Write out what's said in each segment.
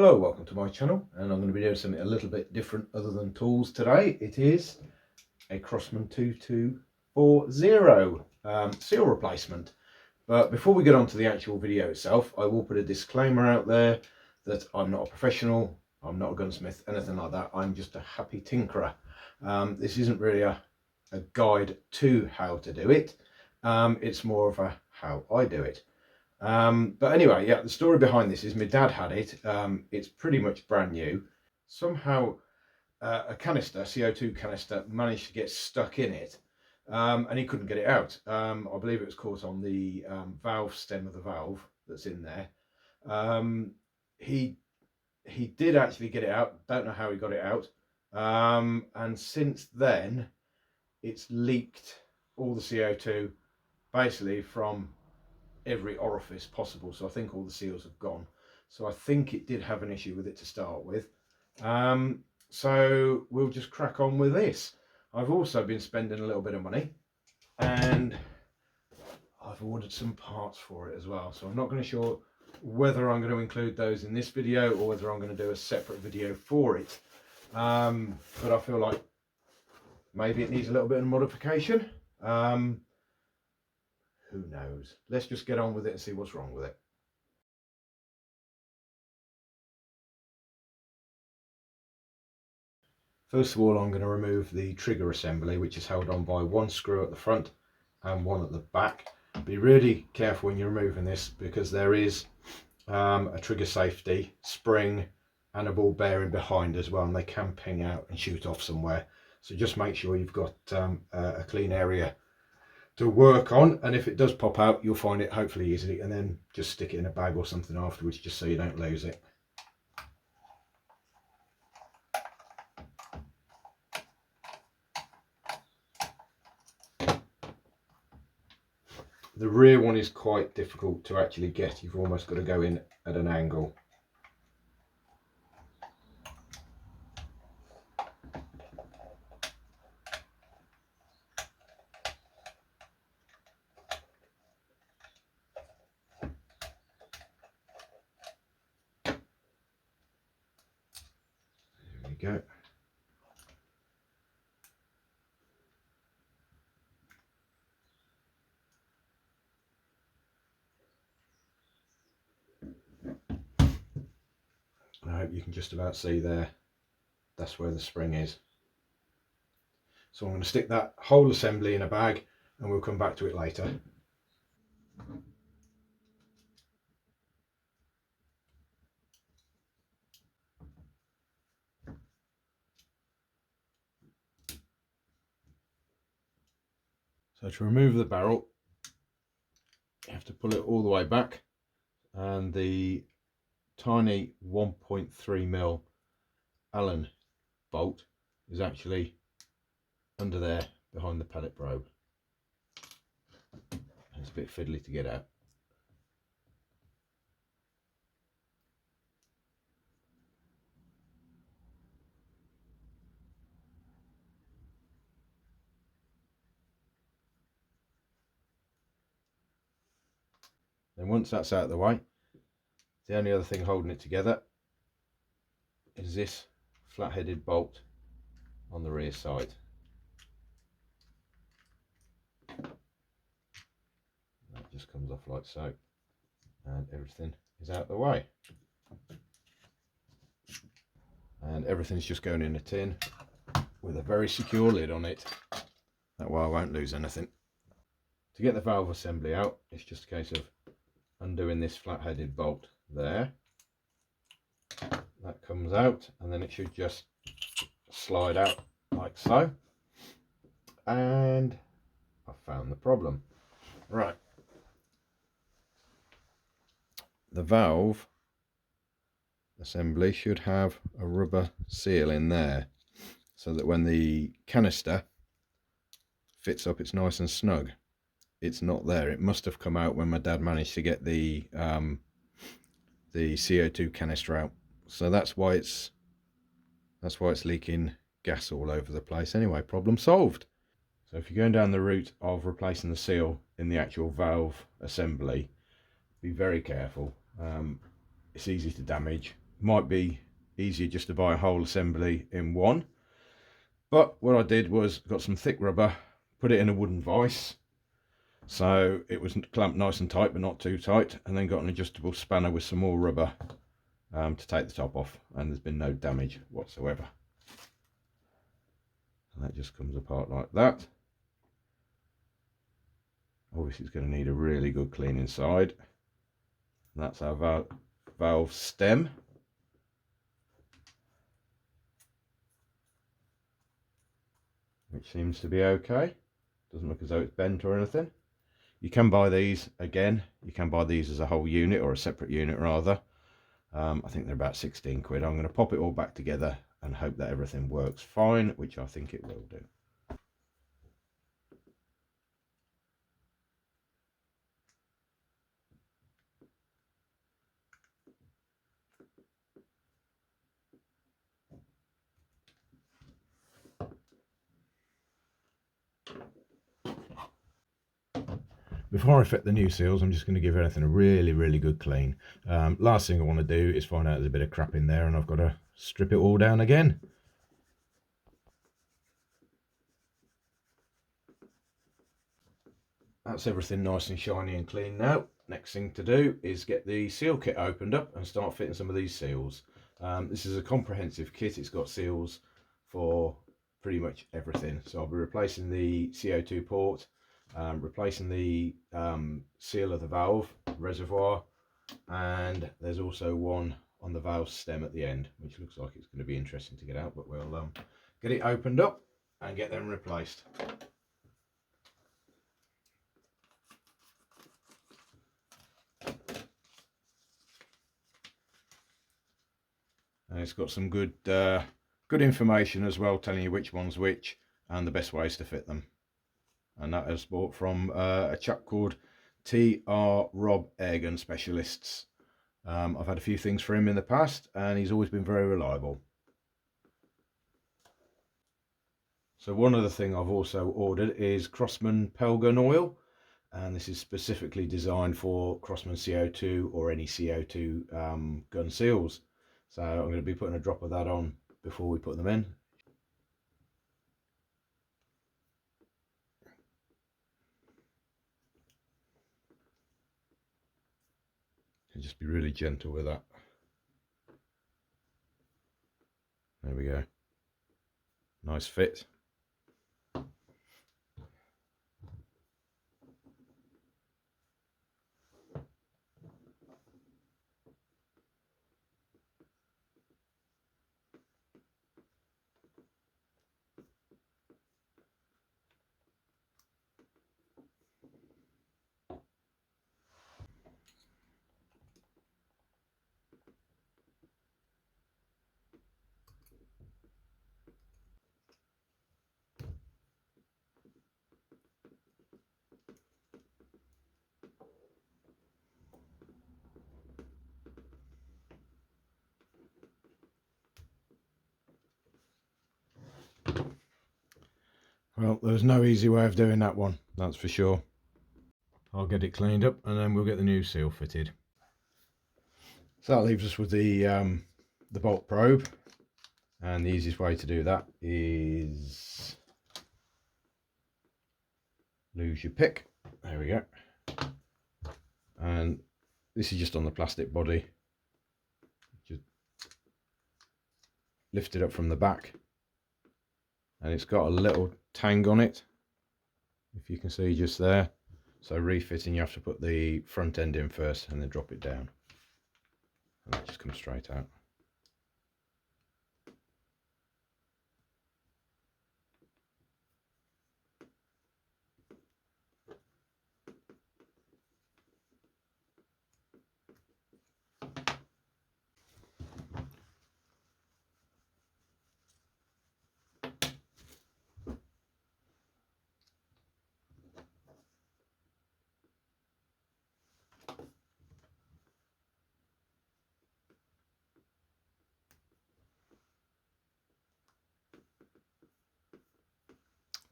Hello, welcome to my channel, and I'm going to be doing something a little bit different other than tools today. It is a Crosman 2240 seal replacement. But before we get on to the actual video itself, I will put a disclaimer out there that I'm not a professional, I'm not a gunsmith, anything like that. I'm just a happy tinkerer. This isn't really a guide to how to do it. It's more of a how I do it. But anyway, yeah, the story behind this is my dad had it. It's pretty much brand new. Somehow a canister, CO2 canister, managed to get stuck in it, and he couldn't get it out. I believe it was caught on the valve stem of the valve that's in there. He did actually get it out. Don't know how he got it out. And since then, it's leaked all the CO2 basically from every orifice possible, so I think all the seals have gone. So I think it did have an issue with it to start with. So we'll just crack on with this. I've also been spending a little bit of money, and I've ordered some parts for it as well, so I'm not going to sure whether I'm going to include those in this video or whether I'm going to do a separate video for it. But I feel like maybe it needs a little bit of modification. Who knows? Let's just get on with it and see what's wrong with it. First of all, I'm going to remove the trigger assembly, which is held on by one screw at the front and one at the back. Be really careful when you're removing this, because there is a trigger safety spring and a ball bearing behind as well, and they can ping out and shoot off somewhere. So just make sure you've got a clean area to work on, and if it does pop out, you'll find it hopefully easily, and then just stick it in a bag or something afterwards, just so you don't lose it. The rear one is quite difficult to actually get. You've almost got to go in at an angle. There we go. I hope you can just about see there, that's where the spring is. So I'm going to stick that whole assembly in a bag, and we'll come back to it later. So to remove the barrel, you have to pull it all the way back, and the tiny 1.3mm Allen bolt is actually under there behind the pellet probe. It's a bit fiddly to get out. And once that's out of the way, the only other thing holding it together is this flat-headed bolt on the rear side. That just comes off like so, and everything is out of the way. And everything's just going in a tin with a very secure lid on it. That way I won't lose anything. To get the valve assembly out, it's just a case of undoing this flat-headed bolt there. That comes out, and then it should just slide out like so. And I've found the problem. Right. The valve assembly should have a rubber seal in there, so that when the canister fits up, it's nice and snug. It's not there. It must have come out when my dad managed to get the CO2 canister out. So that's why it's leaking gas all over the place. Anyway, problem solved. So if you're going down the route of replacing the seal in the actual valve assembly, be very careful. It's easy to damage. might be easier just to buy a whole assembly in one. But what I did was got some thick rubber, put it in a wooden vise, so it was clamped nice and tight but not too tight, and then got an adjustable spanner with some more rubber to take the top off, and there's been no damage whatsoever. And that just comes apart like that. Obviously it's going to need a really good clean inside. And that's our valve stem. Which seems to be okay. Doesn't look as though it's bent or anything. You can buy these, again, you can buy these as a whole unit, or a separate unit rather. I think they're about 16 quid. I'm going to pop it all back together and hope that everything works fine, which I think it will do. Before I fit the new seals, I'm just going to give everything a really good clean. Last thing I want to do is find out there's a bit of crap in there and I've got to strip it all down again. That's everything nice and shiny and clean now. Next thing to do is get the seal kit opened up and start fitting some of these seals. This is a comprehensive kit. It's got seals for pretty much everything. So I'll be replacing the CO2 port, replacing the seal of the valve reservoir, and there's also one on the valve stem at the end, which looks like it's going to be interesting to get out, but we'll get it opened up and get them replaced. And it's got some good information as well, telling you which one's which and the best ways to fit them. And that is bought from a chap called TR Rob Airgun Specialists. I've had a few things for him in the past and he's always been very reliable. So one other thing I've also ordered is Crosman Pelgun oil, and this is specifically designed for Crosman CO2 or any CO2 gun seals. So I'm going to be putting a drop of that on before we put them in. And just be really gentle with that. There we go. Nice fit. Well, there's no easy way of doing that one, that's for sure. I'll get it cleaned up and then we'll get the new seal fitted. So that leaves us with the bolt probe, and the easiest way to do that is lose your pick. There we go. And this is just on the plastic body. Just lift it up from the back, and it's got a little tang on it, if you can see just there. So refitting, you have to put the front end in first and then drop it down, and that just comes straight out.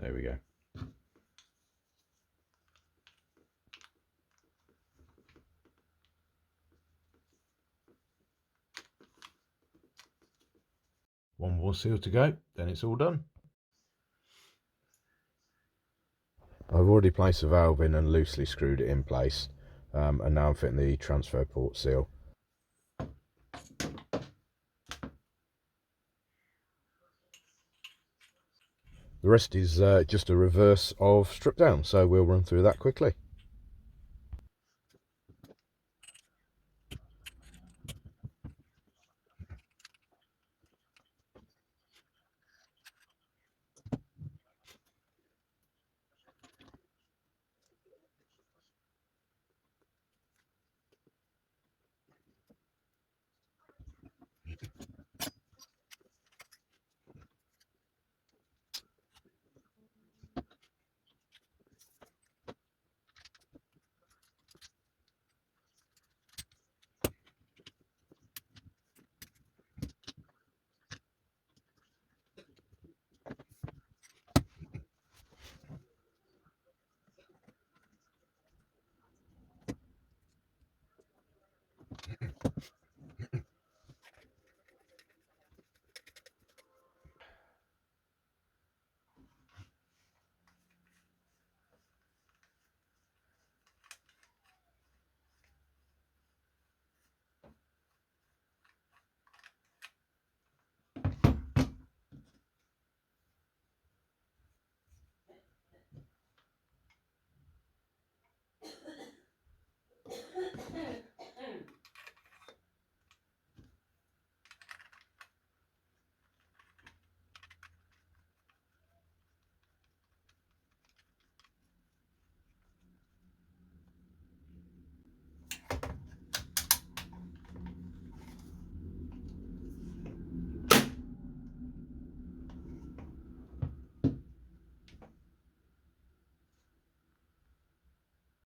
There we go. One more seal to go, then it's all done. I've already placed the valve in and loosely screwed it in place, and now I'm fitting the transfer port seal. The rest is just a reverse of strip down, so we'll run through that quickly.